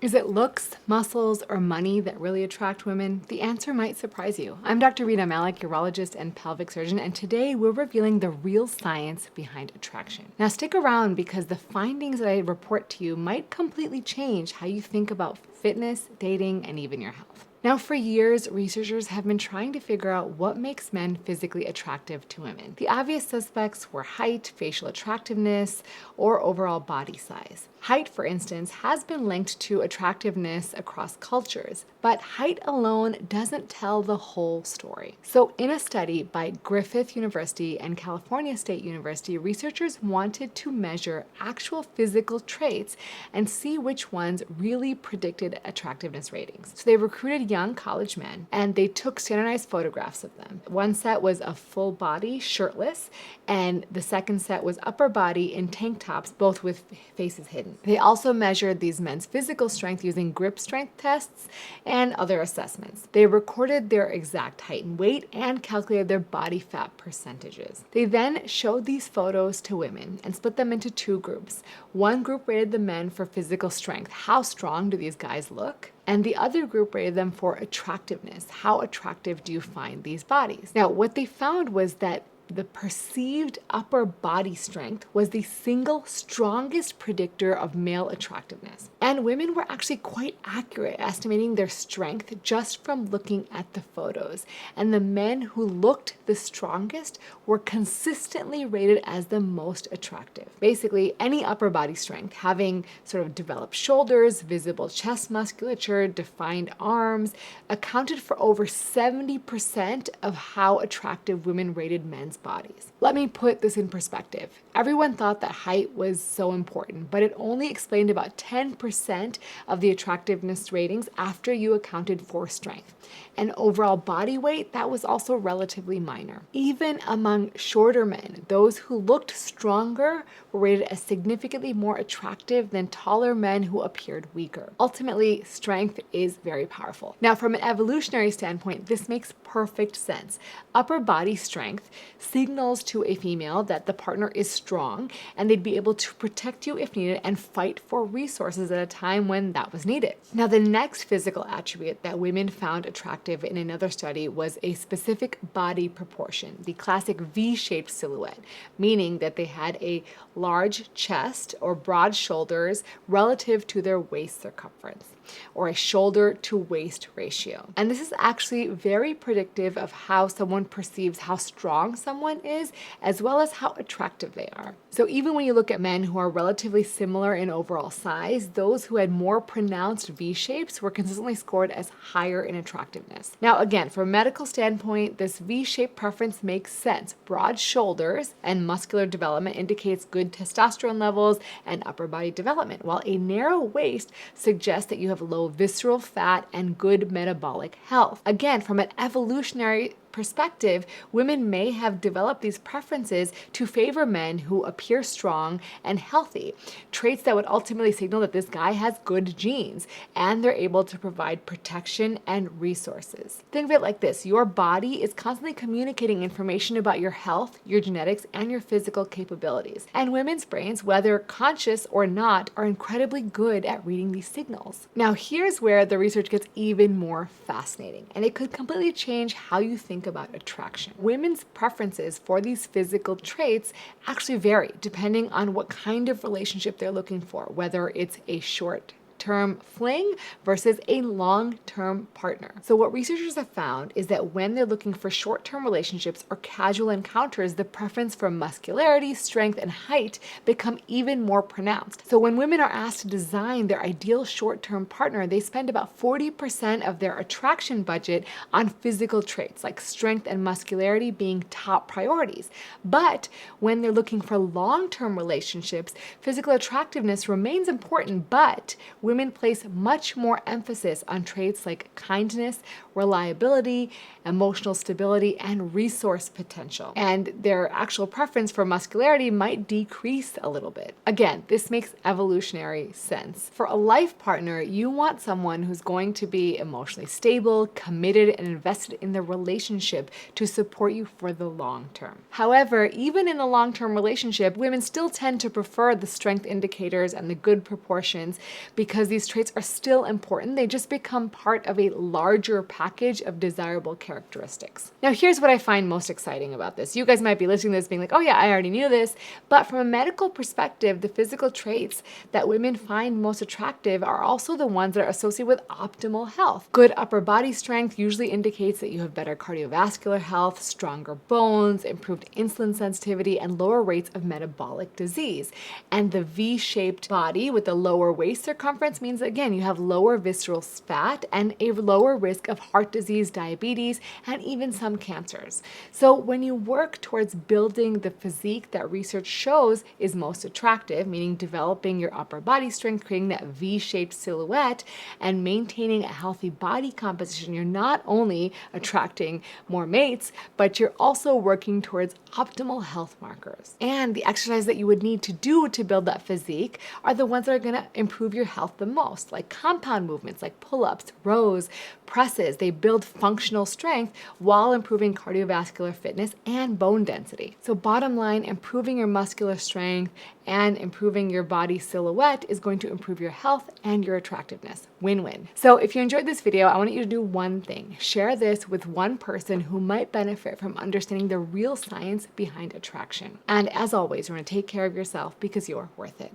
Is it looks, muscles, or money that really attract women? The answer might surprise you. I'm Dr. Rena Malik, urologist and pelvic surgeon, and today we're revealing the real science behind attraction. Now stick around because the findings that I report to you might completely change how you think about fitness, dating, and even your health. Now, for years, researchers have been trying to figure out what makes men physically attractive to women. The obvious suspects were height, facial attractiveness, or overall body size. Height, for instance, has been linked to attractiveness across cultures, but height alone doesn't tell the whole story. So in a study by Griffith University and California State University, researchers wanted to measure actual physical traits and see which ones really predicted attractiveness ratings. So they recruited young college men and they took standardized photographs of them. One set was a full body, shirtless, and the second set was upper body in tank tops, both with faces hidden. They also measured these men's physical strength using grip strength tests and other assessments. They recorded their exact height and weight and calculated their body fat percentages. They then showed these photos to women and split them into two groups. One group rated the men for physical strength. How strong do these guys look? And the other group rated them for attractiveness. How attractive do you find these bodies? Now, what they found was that the perceived upper body strength was the single strongest predictor of male attractiveness. And women were actually quite accurate estimating their strength just from looking at the photos. And the men who looked the strongest were consistently rated as the most attractive. Basically, any upper body strength, having sort of developed shoulders, visible chest musculature, defined arms, accounted for over 70% of how attractive women rated men's bodies. Let me put this in perspective. Everyone thought that height was so important, but it only explained about 10% of the attractiveness ratings after you accounted for strength. And overall body weight, that was also relatively minor. Even among shorter men, those who looked stronger were rated as significantly more attractive than taller men who appeared weaker. Ultimately, strength is very powerful. Now, from an evolutionary standpoint, this makes perfect sense. Upper body strength signals to a female that the partner is strong and they'd be able to protect you if needed and fight for resources at a time when that was needed. Now, the next physical attribute that women found attractive in another study was a specific body proportion, the classic V-shaped silhouette, meaning that they had a large chest or broad shoulders relative to their waist circumference, or a shoulder to waist ratio. And this is actually very predictive of how someone perceives how strong someone is, as well as how attractive they are. So even when you look at men who are relatively similar in overall size, those who had more pronounced V shapes were consistently scored as higher in attractiveness. Now again, from a medical standpoint, this V-shaped preference makes sense. Broad shoulders and muscular development indicates good testosterone levels and upper body development, while a narrow waist suggests that you have low visceral fat and good metabolic health. Again, from an evolutionary perspective, women may have developed these preferences to favor men who appear strong and healthy, traits that would ultimately signal that this guy has good genes and they're able to provide protection and resources. Think of it like this: your body is constantly communicating information about your health, your genetics, and your physical capabilities. And women's brains, whether conscious or not, are incredibly good at reading these signals. Now, here's where the research gets even more fascinating, and it could completely change how you think about attraction. Women's preferences for these physical traits actually vary depending on what kind of relationship they're looking for, whether it's a short-term fling versus a long-term partner. So what researchers have found is that when they're looking for short-term relationships or casual encounters, the preference for muscularity, strength, and height become even more pronounced. So when women are asked to design their ideal short-term partner, they spend about 40% of their attraction budget on physical traits like strength and muscularity being top priorities. But when they're looking for long-term relationships, physical attractiveness remains important, but women place much more emphasis on traits like kindness, reliability, emotional stability, and resource potential. And their actual preference for muscularity might decrease a little bit. Again, this makes evolutionary sense. For a life partner, you want someone who's going to be emotionally stable, committed, and invested in the relationship to support you for the long term. However, even in a long-term relationship, women still tend to prefer the strength indicators and the good proportions because because these traits are still important. They just become part of a larger package of desirable characteristics. Now, here's what I find most exciting about this. You guys might be listening to this being like, oh yeah, I already knew this. But from a medical perspective, the physical traits that women find most attractive are also the ones that are associated with optimal health. Good upper body strength usually indicates that you have better cardiovascular health, stronger bones, improved insulin sensitivity, and lower rates of metabolic disease. And the V-shaped body with the lower waist circumference means, again, you have lower visceral fat and a lower risk of heart disease, diabetes, and even some cancers. So when you work towards building the physique that research shows is most attractive, meaning developing your upper body strength, creating that V-shaped silhouette, and maintaining a healthy body composition, you're not only attracting more mates, but you're also working towards optimal health markers. And the exercise that you would need to do to build that physique are the ones that are going to improve your health the most, like compound movements like pull-ups, rows, presses. They build functional strength while improving cardiovascular fitness and bone density. So bottom line, improving your muscular strength and improving your body silhouette is going to improve your health and your attractiveness. Win-win. So if you enjoyed this video, I want you to do one thing. Share this with one person who might benefit from understanding the real science behind attraction. And as always, you're going to take care of yourself because you're worth it.